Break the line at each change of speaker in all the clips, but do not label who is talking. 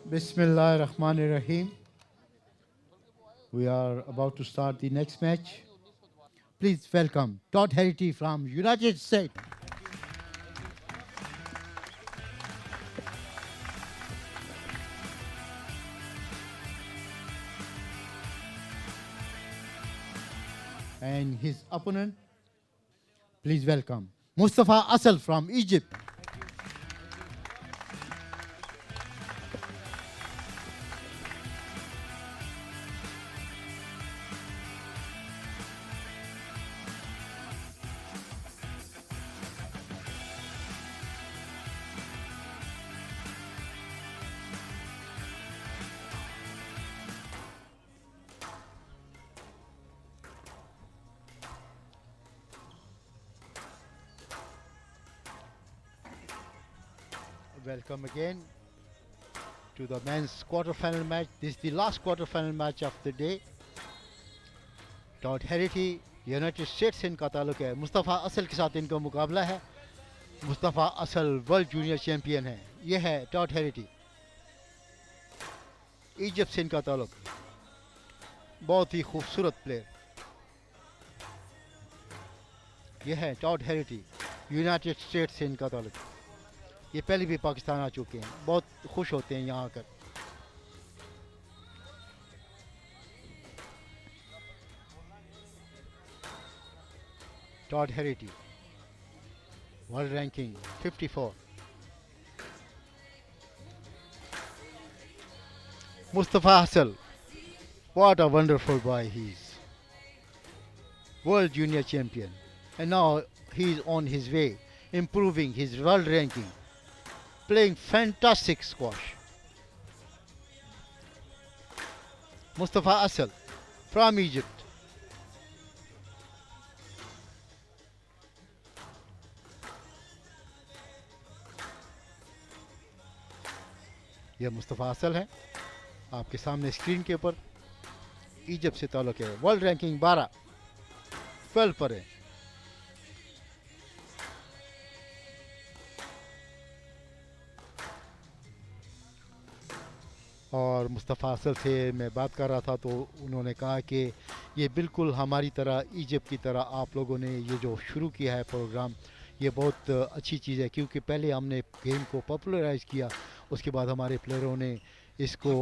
Bismillah Rahman Rahim. We are about to start the next match. Please welcome Todd Herity from United States. And his opponent, please welcome Mustafa Asal from Egypt. Welcome again to the men's quarterfinal match. This is the last quarterfinal match of the day. Todd Harrity United States से इनका ताल्लुक है. मुस्तफ़ा असल के साथ इनका मुकाबला है. मुस्तफ़ा असल वर्ल्ड जूनियर चैंपियन है. ये है टॉड हेरिटी. इजिप्ट से इनका ताल्लुक. बहुत ही खूबसूरत प्लेयर. ये है टॉड हेरिटी. यूनाइटेड स्टेट्स से इनका ताल्लुक. ये पहले भी पाकिस्तान आ चुके हैं. बहुत खुश होते हैं यहाँ आकर. Todd Harrity world ranking 54. Mostafa Asal, what a wonderful boy he is. World junior champion. And now he is on his way, improving his world ranking, playing fantastic squash. Mustafa Asal from Egypt. यह मुस्तफ़ा असल है आपके सामने screen के ऊपर. Egypt से ताल्लुक है. वर्ल्ड रैंकिंग 12 पर है. और मुस्तफ़ा असल से मैं बात कर रहा था तो उन्होंने कहा कि ये बिल्कुल हमारी तरह, इजिप्ट की तरह आप लोगों ने ये जो शुरू किया है प्रोग्राम, ये बहुत अच्छी चीज़ है. क्योंकि पहले हमने गेम को पॉपुलराइज किया, उसके बाद हमारे प्लेयरों ने इसको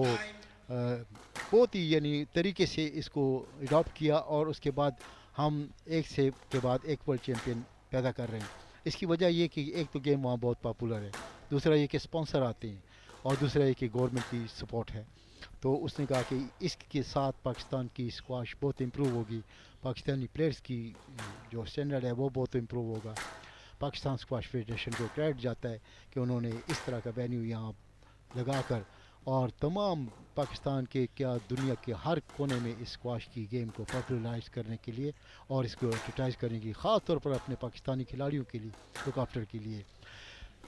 बहुत ही यानी तरीके से इसको अडॉप्ट किया और उसके बाद हम एक से के बाद एक वर्ल्ड चैम्पियन पैदा कर रहे हैं. इसकी वजह ये कि एक तो गेम वहाँ बहुत पॉपुलर है, दूसरा ये कि स्पॉन्सर आते हैं और दूसरा ये कि गवर्नमेंट की सपोर्ट है. तो उसने कहा कि इसके साथ पाकिस्तान की स्क्वाश बहुत इम्प्रूव होगी, पाकिस्तानी प्लेयर्स की जो स्टैंडर्ड है वो बहुत इम्प्रूव होगा. पाकिस्तान स्क्वाश फेडरेशन को क्रेडिट जाता है कि उन्होंने इस तरह का वेन्यू यहाँ लगाकर और तमाम पाकिस्तान के क्या दुनिया के हर कोने में इस स्क्वाश की गेम को पॉपुलराइज करने के लिए और इसको एडवर्टाइज करने की, ख़ास तौर पर अपने पाकिस्तानी खिलाड़ियों के लिए, लुक आफ्टर के लिए.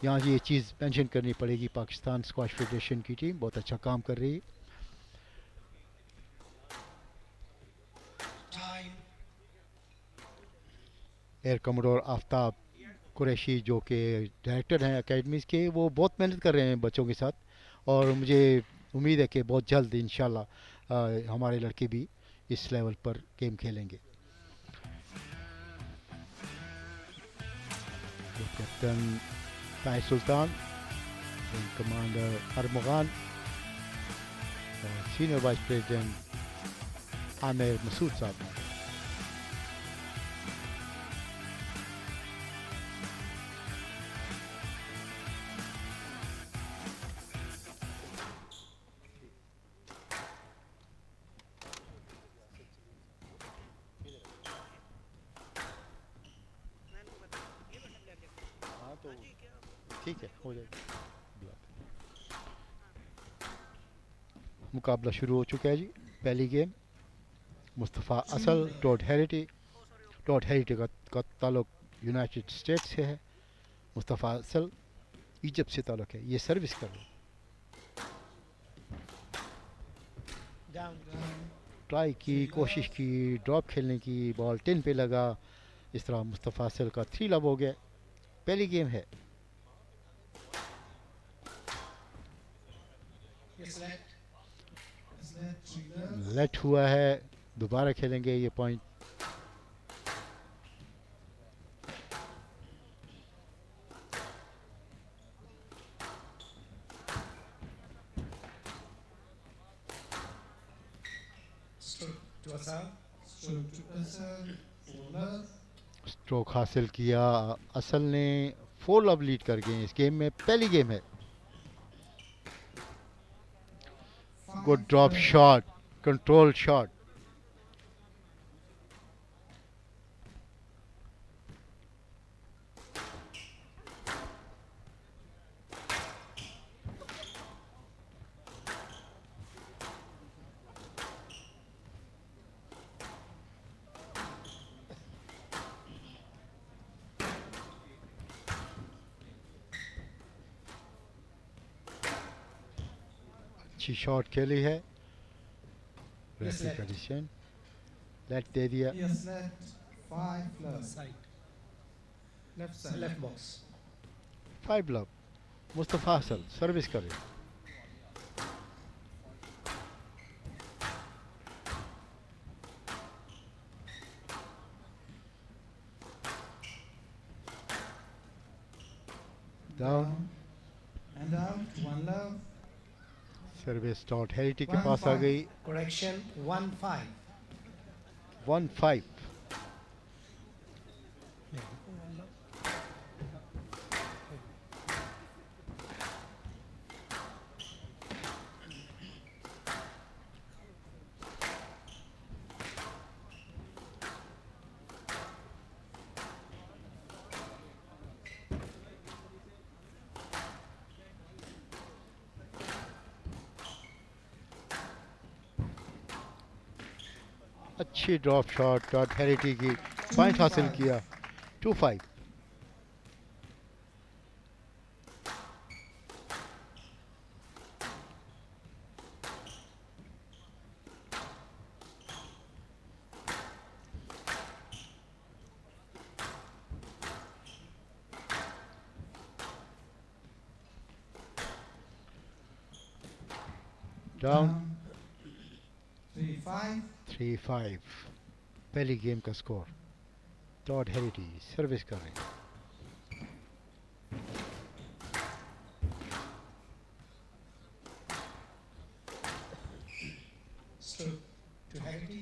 यहाँ ये चीज़ मेंशन करनी पड़ेगी. पाकिस्तान स्क्वाश फेडरेशन की टीम बहुत अच्छा काम कर रही है. एयर कमोडोर आफ्ताब कुरैशी जो कि डायरेक्टर हैं एकेडमीज़ के, वो बहुत मेहनत कर रहे हैं बच्चों के साथ और मुझे उम्मीद है कि बहुत जल्द इंशाल्लाह हमारे लड़के भी इस लेवल पर गेम खेलेंगे. कैप्टन ताहिर सुल्तान, कमांडर अरमगान और senior vice president Aamir Masood sahab. ठीक है, हो जाएगा. मुकाबला शुरू हो चुका है जी. पहली गेम मुस्तफ़ा असल टॉड हेरिटी. टॉड हेरिटी का ताल्लुक यूनाइटेड स्टेट्स से है. मुस्तफ़ा असल इजिप्ट से ताल्लुक है. ये सर्विस कर रहे. ट्राई की, कोशिश की ड्रॉप खेलने की, बॉल 10 पे लगा. इस तरह मुस्तफ़ा असल का 3 लव हो गया. पहली गेम है.
Yes, let.
लेट हुआ है, दोबारा खेलेंगे ये point.
Stroke to Asal.
Stroke हासिल किया. असल ने 4 लव लीड कर गए इस गेम में. पहली गेम है. Good drop shot, control shot. अच्छी शॉट खेली है.
Yes,
referee
let.
का डिसीजन. लेट दे दिया.
Side. Left box.
5 love. Mustafa असल सर्विस करे. डाउन. सर्विस डॉट हेरिटी के पास आ गई.
Correction 1-5.
1-5.
Yeah.
अच्छी ड्रॉप शॉट डॉट हेरिटी की. पॉइंट हासिल किया. 2-5. डाउन. 3-5. पहली गेम का स्कोर. डॉट हेरिटी सर्विस कर रहे हैं.
Stroke to Haggerty.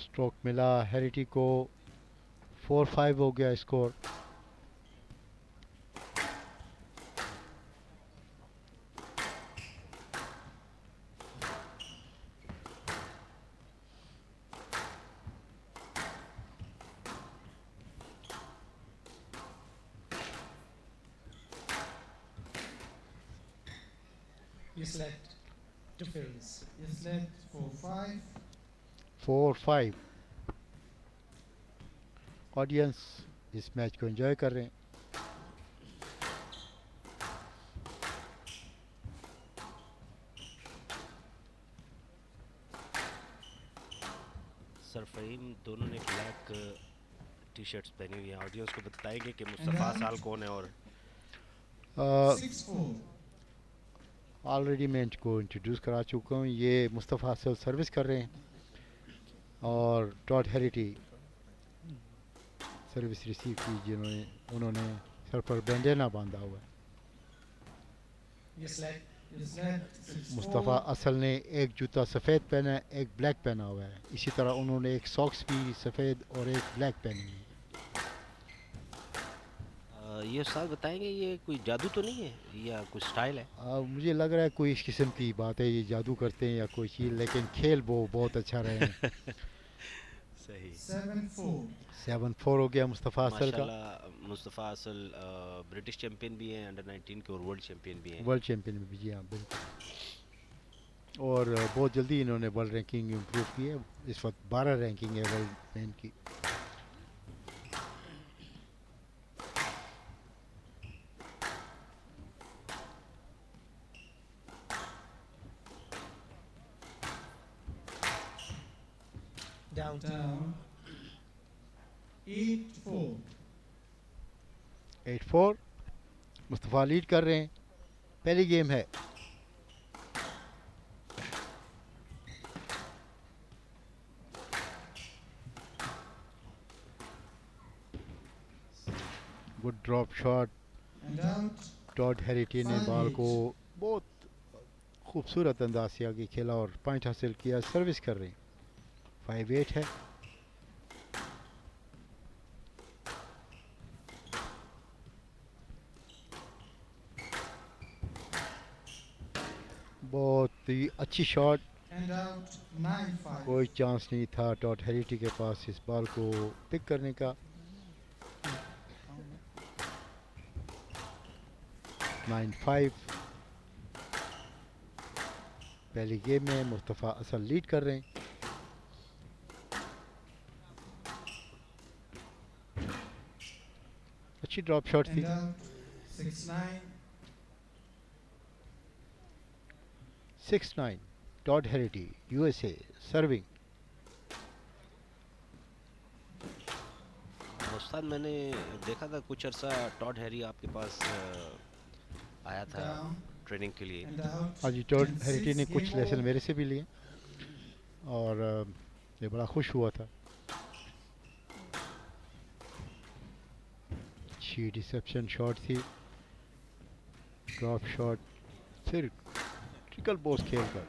स्ट्रोक मिला हेरिटी को. 4-5 हो गया score.
Yes, let. Interference.
4-5. Audience इस मैच को एंजॉय कर रहे हैं.
सर फ़हीम दोनों ने ब्लैक टी शर्ट्स पहनी हुई हैं. ऑडियंस को बताएंगे कि मुस्तफ़ा साल कौन है. और
ऑलरेडी मैं इनको इंट्रोड्यूस करा चुका हूँ. ये मुस्तफ़ा असल सर्विस कर रहे हैं और डॉट हेरिटी सर्विस रिसीव की जिन्होंने उन्होंने सर पर बैंडेना बांधा हुआ है.
Yes, let.
मुस्तफ़ा असल ने एक जूता सफ़ेद पहना है, एक ब्लैक पहना हुआ है. इसी तरह उन्होंने एक सॉक्स भी सफ़ेद और एक ब्लैक पहनी है.
ये साल बताएंगे ये कोई जादू तो नहीं है या कोई स्टाइल है.
मुझे लग रहा है कोई इस किस्म की बात है, ये जादू करते हैं या कोई चीज़, लेकिन खेल वो बहुत अच्छा रहे हैं.
सही.
7-4 हो गया मुस्तफ़ा असल का.
माशाल्लाह मुस्तफ़ा असल ब्रिटिश चैंपियन भी हैं अंडर 19 के और वर्ल्ड चैंपियन भी हैं.
वर्ल्ड चैंपियन में भी, जी हाँ बिल्कुल. और बहुत जल्दी इन्होंने वर्ल्ड रैंकिंग इम्प्रूव की है. इस वक्त 12 रैंकिंग है वर्ल्ड मैन की.
Down.
8-4. मुस्तफ़ा लीड कर रहे हैं. पहली गेम है। Good drop shot.
And out.
Todd Harrity ने
5-8.
बॉल को बहुत खूबसूरत अंदाज से आगे खेला और पॉइंट हासिल किया। सर्विस कर रही 5-8 है। बहुत ही अच्छी शॉट।
And out. 9-5.
कोई चांस नहीं था टॉड हैरिटी के पास इस बॉल को पिक करने का। 9-5। पहली गेम में मुस्तफ़ा असल लीड कर रहे हैं। अच्छी ड्रॉप शॉट थी।
And out. 6-9.
6-9 Todd Harrity USA serving.
उस्ताद मैंने देखा था कुछ अरसा टॉड हैरी आपके पास आया था
Down.
ट्रेनिंग के लिए।
And out.
हाँ जी, टॉड
10-6.
हैरिटी ने कुछ
Game
लेसन
ball.
मेरे से भी लिए और ये बड़ा खुश हुआ था। अच्छी रिसेप्शन शॉट थी। ड्रॉप शॉट फिर ट्रिकल बॉल खेलकर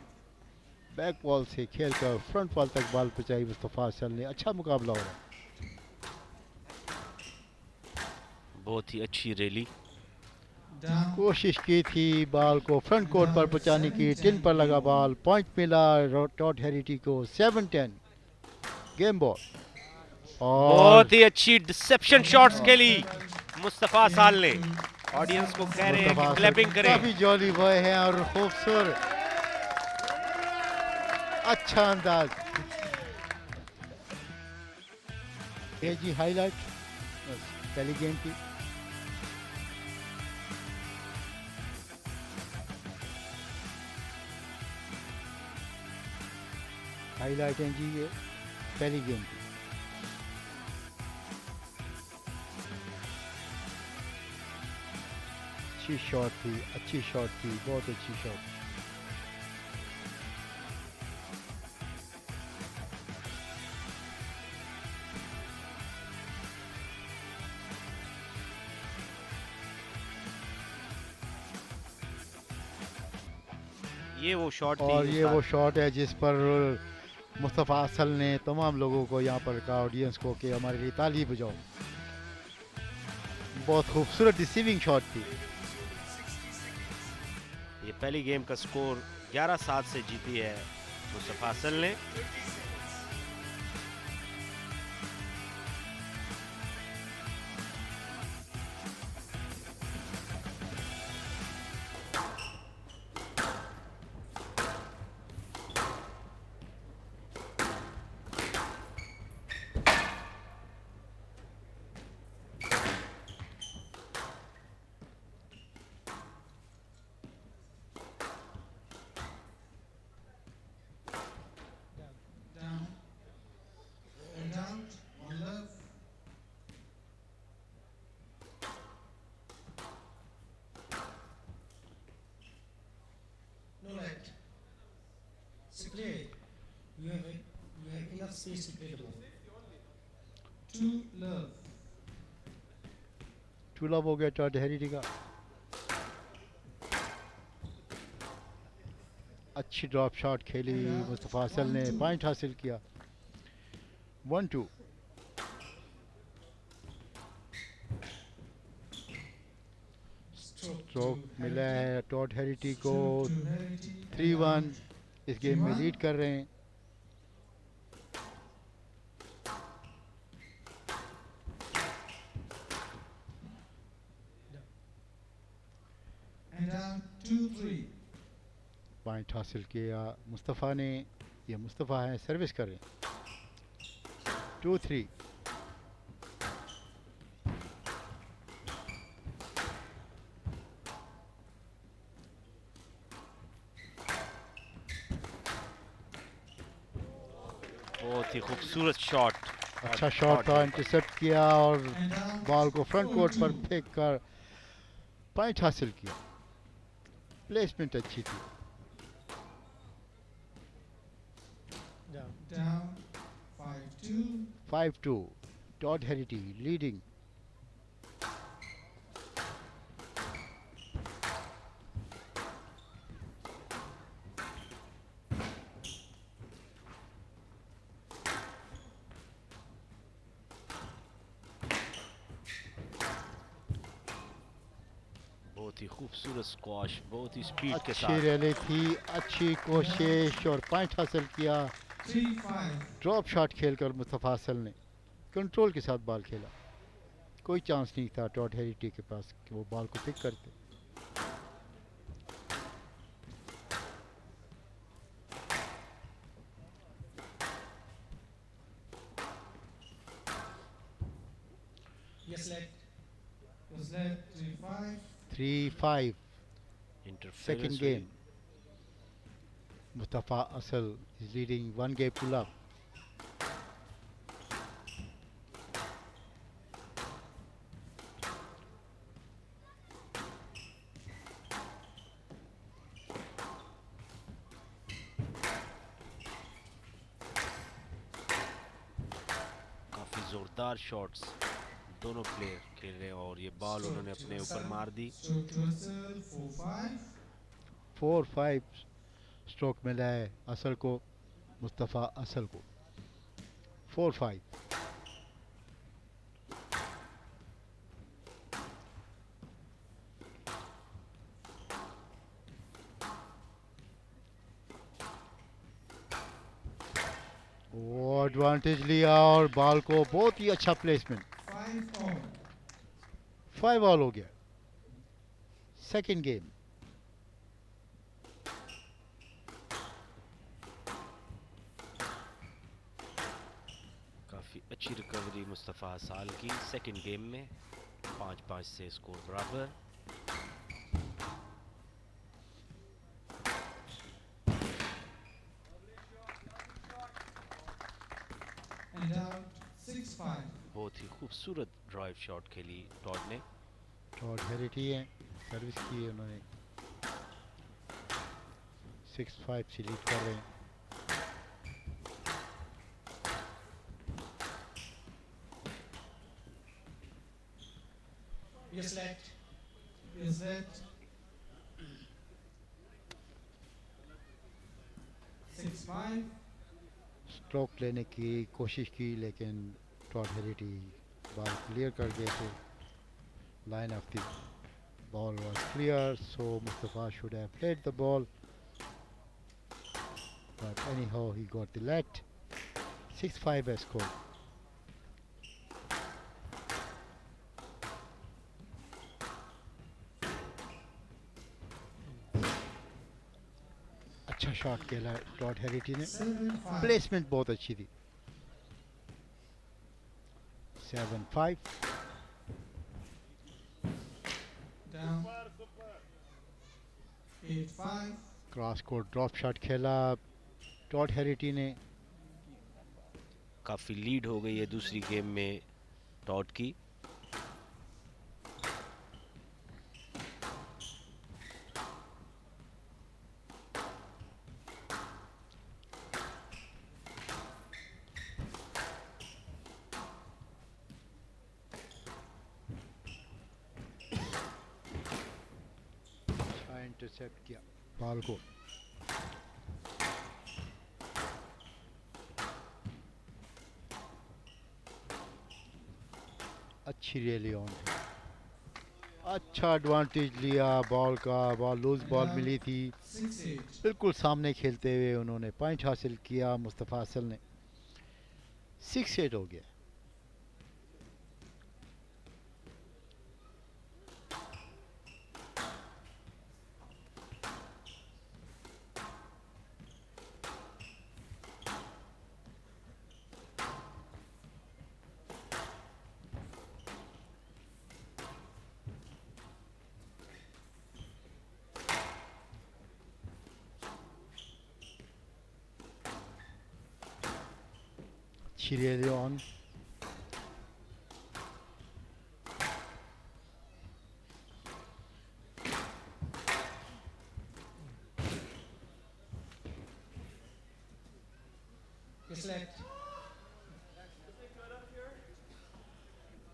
बैक बॉल से खेलकर फ्रंट बॉल तक बॉल पहुंचाई मुस्तफ़ा असल ने। अच्छा मुकाबला हो रहा है।
बहुत ही अच्छी रैली।
Down.
कोशिश की थी बॉल को फ्रंट कोर्ट पर पहुंचाने की। 10 पर लगा बॉल। पॉइंट मिला टॉड हैरिटी को। 7-10 गेम बॉल। और
बहुत ही अच्छी डिसेप्शन शॉट्स खेली मुस्तफा साल ने। ऑडियंस को कह रहे हैं
मुस्तफ़ा
कि
असल
क्लैपिंग करें।
काफी जॉली बॉय हैं और खूबसूरत अच्छा अंदाज। ये जी हाईलाइट पहली गेम की। हाईलाइट हैं जी ये पहली गेम की। अच्छी शॉट थी, अच्छी शॉट थी, बहुत अच्छी शॉट।
ये वो शॉट थी
और ये
उस्ताद।
वो शॉट है जिस पर मुस्तफ़ा असल ने तमाम लोगों को यहाँ पर का ऑडियंस को कि हमारे लिए ताली बजाओ। बहुत खूबसूरत रिसीविंग शॉट थी।
ये पहली गेम का स्कोर 11-7 से जीती है मुस्तफा असल ने।
Down. And out. On love. No light. It's clear. You have enough space to play the ball. 2 love.
चूल्हा हो गया टॉड हैरिटी का। अच्छी ड्रॉप शॉट खेली मुस्तफ़ा असल ने। पॉइंट हासिल किया। 1-2। स्ट्रोक मिला है टॉड हैरिटी को। 3-1 इस गेम में लीड कर रहे हैं।
And down 2-3.
पॉइंट हासिल किया मुस्तफ़ा ने। ये मुस्तफ़ा है सर्विस कर रहे हैं। 2-3।
बहुत ही खूबसूरत शॉट।
अच्छा शॉट था, इंटरसेप्ट किया और
And down
बॉल को फ्रंट कोर्ट पर
4-2.
फेंक कर पॉइंट हासिल किया। प्लेसमेंट अच्छी थी।
Down 5-2.
5-2, Todd Harrity leading.
बहुत ही खूबसूरत स्क्वाश, बहुत ही स्पीड के
अच्छी
साथ।
रैली थी, अच्छी कोशिश और पॉइंट हासिल किया।
3-5.
ड्रॉप शॉट खेलकर मुस्तफ़ा असल ने कंट्रोल के साथ बॉल खेला। कोई चांस नहीं था टॉड हेरिटी के पास कि वो बॉल को पिक करते।
Yes, left. Was left 3-5.
3-5
interference
second game. Mustafa Asal is leading one game to love.
काफी जोरदार शॉट्स दोनों प्लेयर खेल रहे हैं और ये बॉल उन्होंने अपने ऊपर मार दी।
Stroke reversal 4-5.
4-5 स्ट्रोक मिला है असल को, मुस्तफ़ा असल को। 4-5। वो एडवांटेज लिया और बॉल को बहुत ही अच्छा प्लेसमेंट।
5 all.
5 ऑल हो गया। Second game.
काफी अच्छी रिकवरी मुस्तफ़ा असाल की सेकंड गेम में। 5-5 से स्कोर बराबर।
And out 6-5.
बहुत ही खूबसूरत ड्राइव शॉट खेली टॉड ने।
टॉड हेरिटी है, सर्विस की है उन्होंने। 6-5 से लीड कर रहे हैं।
Yes, left. Yes, left. 6-5.
Stroke लेने की कोशिश की लेकिन टॉड हेरिटी बॉल क्लियर कर गए थे। Line of the ball was clear, so Mustafa should have played the ball, but anyhow he got the let. 6-5 है स्कोर। अच्छा शॉट खेला टॉड हेरिटी ने,
7-5.
प्लेसमेंट बहुत अच्छी थी। 7-5।
Down 8-5.
क्रॉस को ड्रॉप शॉट खेला टॉड हेरिटी ने।
काफी लीड हो गई है दूसरी गेम में टॉड की।
अच्छा इंटरसेप्ट किया बॉल को। अच्छी रैली ऑन, अच्छा एडवांटेज लिया बॉल का। बॉल लूज बॉल मिली थी,
6-8.
बिल्कुल सामने खेलते हुए उन्होंने पॉइंट हासिल किया मुस्तफ़ा असल ने। 6-8 हो गया। अच्छी rally on.
set.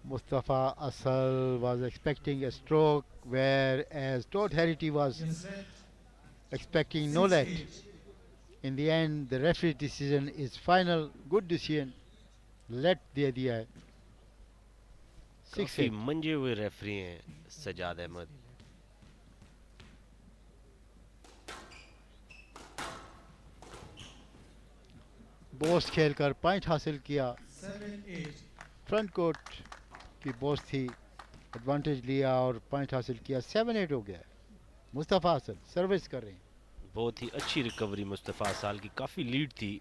Mustafa Asal was expecting a stroke, whereas Todd Harity was
Yes, set.
expecting no let.
6-8.
In the end, the referee decision is final. Good decision. Let दे दिया है.
काफी
6-8.
मंजे हुए रेफरी हैं सजाद अहमद।
बोस्ट खेलकर point हासिल किया.
7-8.
Front court की बोस्ट थी, एडवांटेज लिया और पॉइंट हासिल किया. 7-8 हो गया. मुस्तफ़ा असल सर्विस कर रहे हैं.
बहुत ही अच्छी रिकवरी मुस्तफ़ा साल की, काफी लीड थी।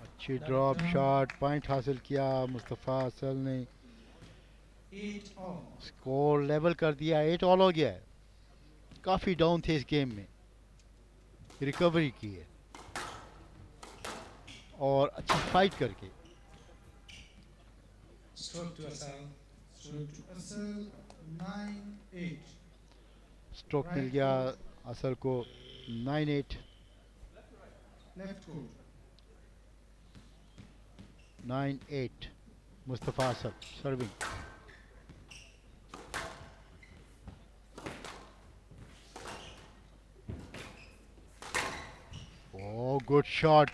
अच्छी ड्रॉप शॉट, पॉइंट हासिल किया मुस्तफ़ा असल ने.
8 all.
स्कोर लेवल कर दिया. 8 ऑल हो गया है. काफ़ी डाउन थे इस गेम में, रिकवरी की है और अच्छी फाइट करके.
Stroke to Asal. Stroke to Asal. 9-8.
Stroke मिल गया असल को. 9-8.
Left court.
9-8. मुस्तफ़ा असल serving. Oh, good shot.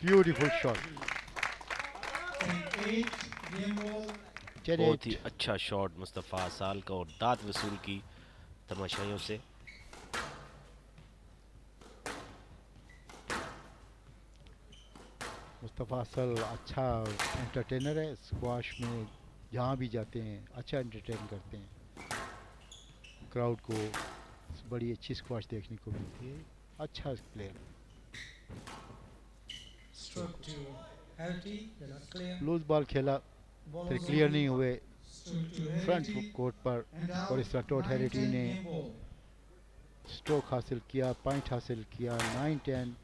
Beautiful shot.
10-8. Game ball.
10-8.
बहुत ही अच्छा शॉट मुस्तफ़ा साल का और दांत वसूल की तमाशाइयों से।
मुस्तफ़ा असल अच्छा एंटरटेनर है. स्क्वाश में जहाँ भी जाते हैं अच्छा एंटरटेन करते हैं. क्राउड को बड़ी अच्छी स्क्वाश देखने को मिलती है. अच्छा player.
Stroke to Harity. They're not clear.
Loose ball खेला,
Ball
फिर
was
क्लियर
over.
नहीं हुए
Stroke to
front
Harity.
Court पर.
And out.
और इस तरह टॉड
9-10
हैरिटी ने
game ball.
स्ट्रोक हासिल किया, पॉइंट हासिल किया. 9-10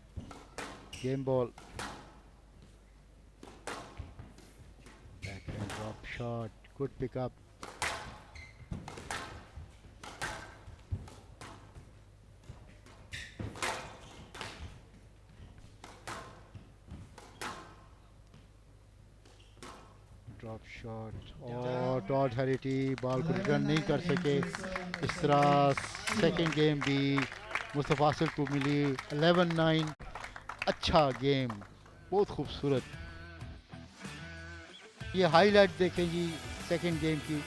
game ball. Back and drop shot, good pickup. Drop shot और टॉड हैरिटी बॉल को रिटर्न नहीं कर सके. इस तरह सेकंड गेम भी मुस्तफ़ा असल को मिली. 11-9. अच्छा गेम, बहुत खूबसूरत. ये हाईलाइट देखें जी सेकंड गेम की.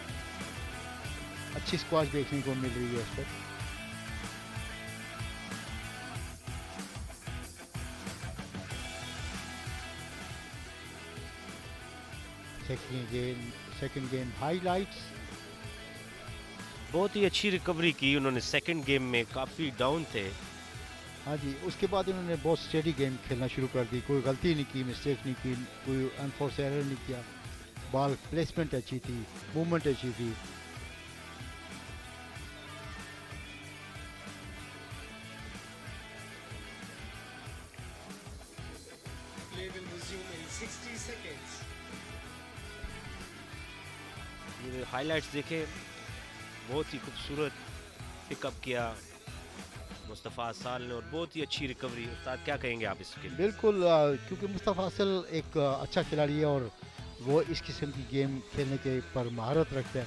अच्छी स्क्वाश देखने को मिल रही है इस पर. Second game highlights.
बहुत ही अच्छी रिकवरी की उन्होंने सेकंड गेम में, काफी डाउन थे।
हाँ जी, उसके बाद उन्होंने बहुत स्टेडी गेम खेलना शुरू कर दी. कोई गलती नहीं की, मिस्टेक नहीं की, कोई अनफोर्स एरर नहीं किया. बॉल प्लेसमेंट अच्छी थी, मूवमेंट अच्छी थी.
Play will resume in 60 seconds.
ये हाइलाइट्स देखे, बहुत ही खूबसूरत पिकअप किया मुस्तफ़ा साल ने और बहुत ही अच्छी रिकवरी। उस्ताद क्या कहेंगे आप इसके लिए?
बिल्कुल, क्योंकि मुस्तफ़ा असल एक अच्छा खिलाड़ी है और वो इस किस्म की गेम खेलने के पर महारत रखता है.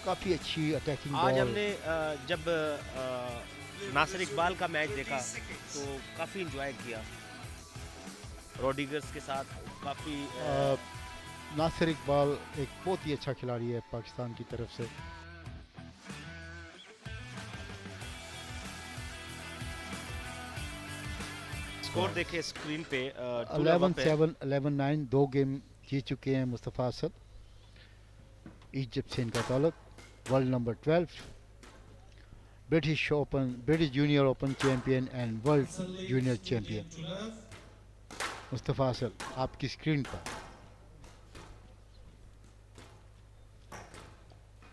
काफ़ी अच्छी अटैकिंग
आज
बॉल.
हमने जब नासिर इकबाल का मैच देखा तो काफ़ी इंजॉय किया रोड्रिगस के साथ। काफ़ी
नासिर इकबाल एक बहुत ही अच्छा खिलाड़ी है पाकिस्तान की तरफ से.
स्कोर देखे स्क्रीन पे
11-7, 11-9 दो गेम जीत चुके हैं मुस्तफ़ा असद. इजिप्ट से इनका ताल्लुक. World number 12, British junior open champion and world junior champion
To love.
Mustafa Asad आपकी स्क्रीन पर.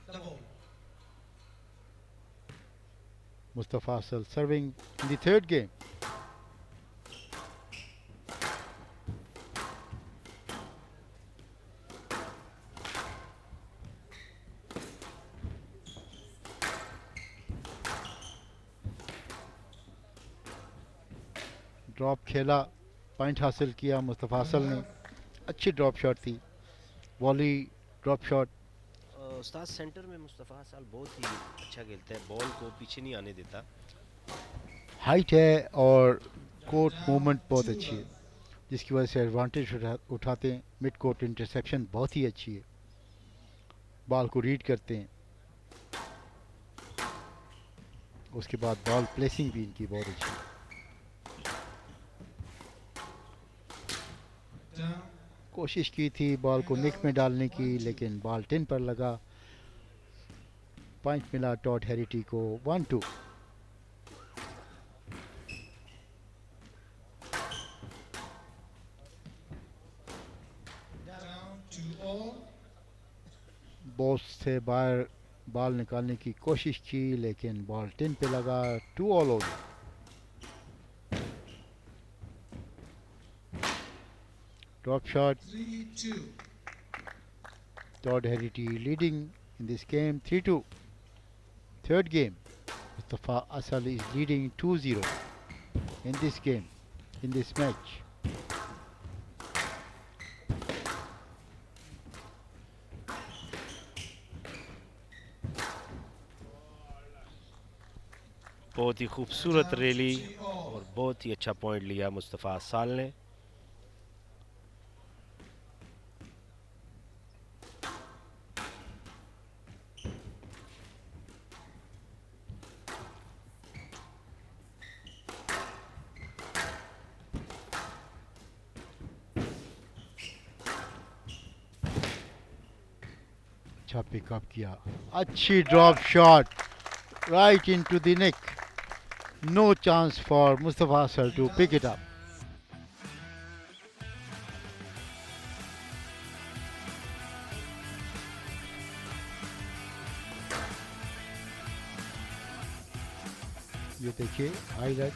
The ball.
मुस्तफ़ा असल serving in the third game. Drop खेला, पॉइंट हासिल किया मुस्तफ़ा असल ने। अच्छी ड्रॉप शॉट थी, वॉली ड्रॉप शॉट।
उस्ताद सेंटर में मुस्तफ़ा साल बहुत ही अच्छा खेलता है, बॉल को पीछे नहीं आने देता।
हाइट है और कोर्ट
Down
मूवमेंट बहुत
2
अच्छी है,
love.
जिसकी वजह से एडवांटेज उठाते हैं। मिड कोर्ट इंटरसेप्शन बहुत ही अच्छी है, बॉल को रीड करते हैं। उसके बाद बॉल प्लेसिंग भी इनकी बहुत अच्छी है।
Down
कोशिश की थी बॉल को
and
निक में
out
डालने की,
1-2.
लेकिन बॉल 10 पर लगा। पॉइंट मिला टॉड हेरिटी को 1-2।
Down 2-all.
बॉस से बाहर बॉल निकालने की कोशिश की, लेकिन बॉल 10 पे लगा। 2 ऑल हो गया। Drop shot,
3-2.
Todd Harrity leading in this game 3-2। Third game, Mostafa Asal is leading 2-0 in this game, in this match.
बहुत ही खूबसूरत
Down
रैली
3-all.
और बहुत ही अच्छा पॉइंट लिया मुस्तफ़ा साल ने।
अच्छा पिकअप किया, अच्छी drop shot right into the nick. No chance for Mustafa Asal to pick it up. ये देखिए हाईलाइट,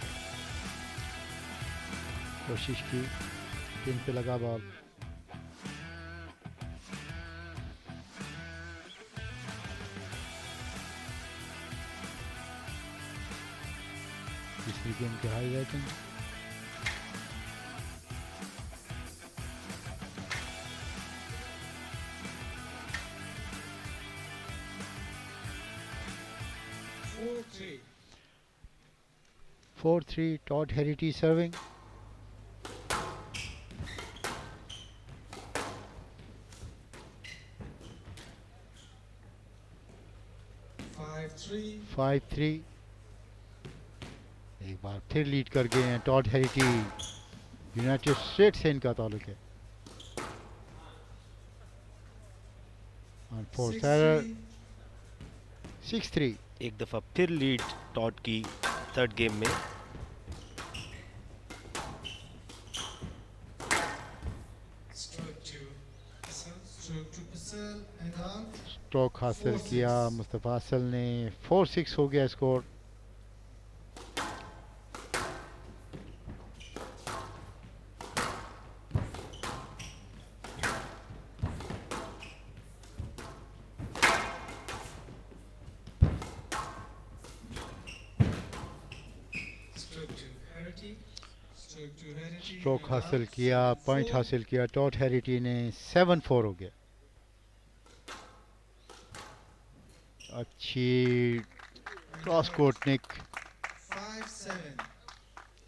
कोशिश की, पिन पे लगा बॉल। तीसरी गेम के highlighting.
Four three.
4-3 Todd Herity serving.
Five three.
5-3। एक बार फिर लीड कर गए हैं टॉड हेरिटी। यूनाइटेड स्टेट्स से इनका ताल्लुक है। And for
Six
Sarah,
three.
6-3।
एक दफ़ा फिर लीड टॉट की थर्ड गेम में।
Stroke to Purcell. Stroke to Purcell and out.
Stroke हासिल
4-6.
किया मुस्तफ़ा असल ने। 4-6 हो गया score.
Stroke to Harity. Stroke to Harity.
Stroke
and
हासिल
out.
किया, पॉइंट
7-4.
हासिल किया टॉड हेरिटी ने। 7-4 हो गया। अच्छी क्रॉस कोर्ट निक,
5-7.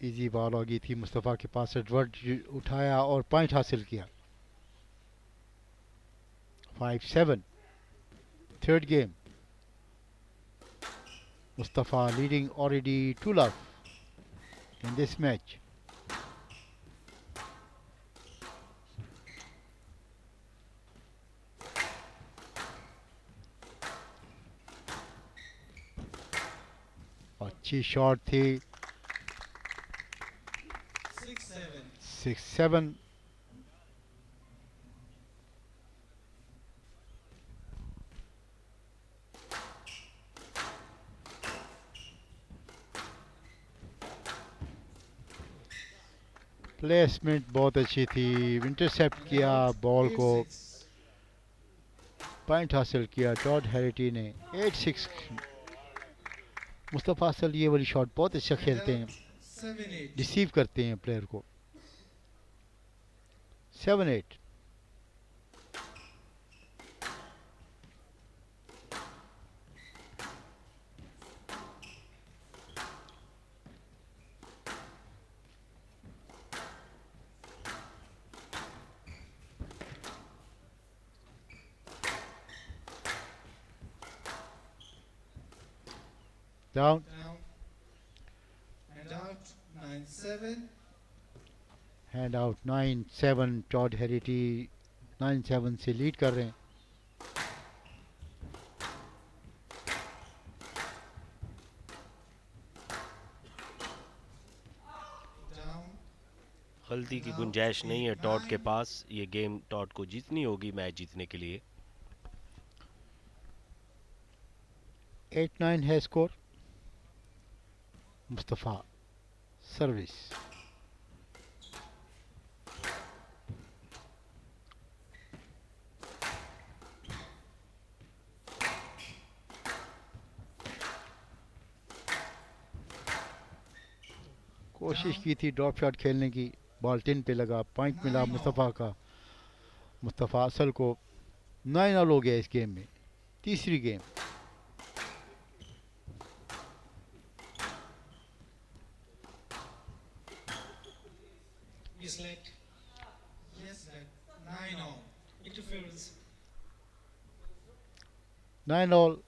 इजी बॉल आ गई थी मुस्तफ़ा के पास। एडवर्ड उठाया और पॉइंट हासिल किया। 5-7 third game. Mustafa leading already 2 love in this match. अच्छी शॉट थी।
6-7.
6-7। प्लेसमेंट बहुत अच्छी थी, इंटरसेप्ट
And
किया
out.
बॉल को,
8-6.
पॉइंट हासिल किया टॉड हेरिटी ने। 8-6। मुस्तफ़ा असल ये वाली शॉट बहुत अच्छा
And
खेलते
out.
हैं।
7-8.
रिसीव करते हैं प्लेयर को। 7-8। Down
Down and out. 9-7.
Hand out 9-7। Todd Harrity 9-7 से लीड कर रहे हैं।
Down.
गलती की गुंजाइश नहीं है टॉड के पास। ये गेम टॉड को जीतनी होगी मैच जीतने के लिए।
8-9 है स्कोर। मुस्तफ़ा सर्विस। कोशिश की थी ड्रॉप शॉट खेलने की, बॉल टिन पे लगा, पॉइंट मिला मुस्तफ़ा का। मुस्तफ़ा असल को 9 ऑल हो गया इस गेम में, तीसरी game.
Misled. Yes, that 9-all. Interference.
9 all.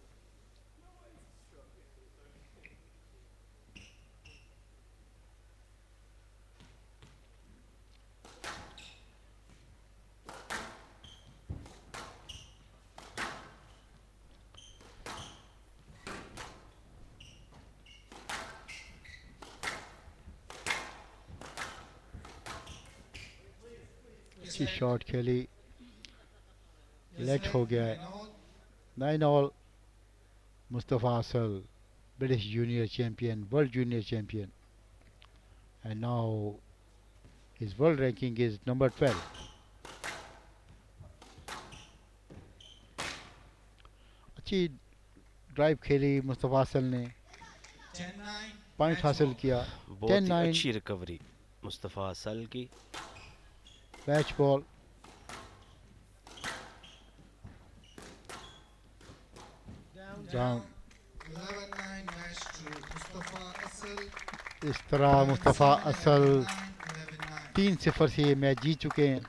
अच्छी शॉट खेली, लेट हो गया है।
9-all.
9 ऑल। मुस्तफ़ा असल British junior champion, world junior champion, and now his world ranking is number 12। अच्छी ड्राइव खेली मुस्तफ़ा असल ने,
10-9.
पॉइंट
match
हासिल
ball.
किया।
बहुत ही
10-9
अच्छी रिकवरी मुस्तफ़ा असल की।
Match ball. Down.
11-9 match to Mustafa Asal.
इस तरह मुस्तफ़ा असल
11-9.
3-0 से ये मैच जीत चुके हैं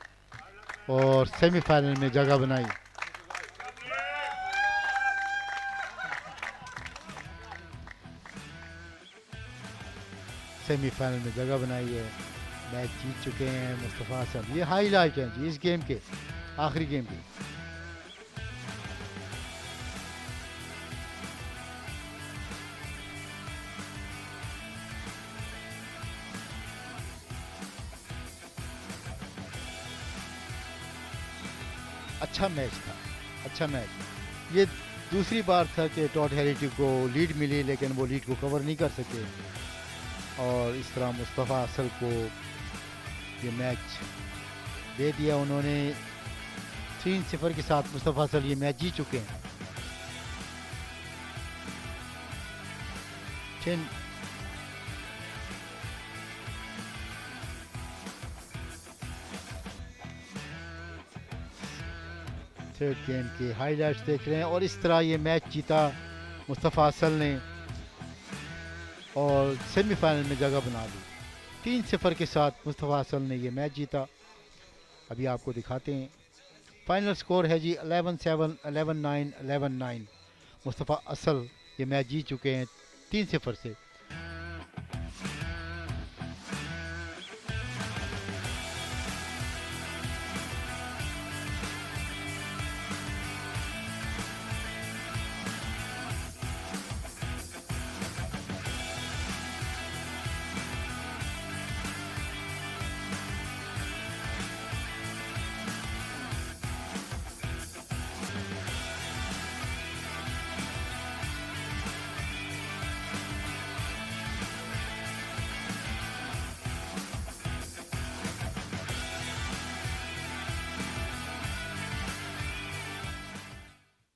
और सेमीफाइनल में जगह बनाई। सेमीफाइनल में जगह बनाई है, मैच जीत चुके हैं मुस्तफ़ा असल। ये हाईलाइट हैं जी इस गेम के, आखिरी गेम के। अच्छा मैच था, अच्छा मैच। ये दूसरी बार था कि टॉड हेरिटी को लीड मिली, लेकिन वो लीड को कवर नहीं कर सके और इस तरह मुस्तफ़ा असल को ये मैच दे दिया उन्होंने। 3-0 के साथ मुस्तफ़ा असल ये मैच जीत चुके हैं। 10 थर्ड गेम के हाईलाइट्स देख रहे हैं और इस तरह ये मैच जीता मुस्तफ़ा असल ने और सेमीफाइनल में जगह बना ली। 3-0 के साथ मुस्तफ़ा असल ने ये मैच जीता। अभी आपको दिखाते हैं फाइनल स्कोर है जी 11-7, 11-9, 11-9। मुस्तफ़ा असल ये मैच जीत चुके हैं 3-0 से।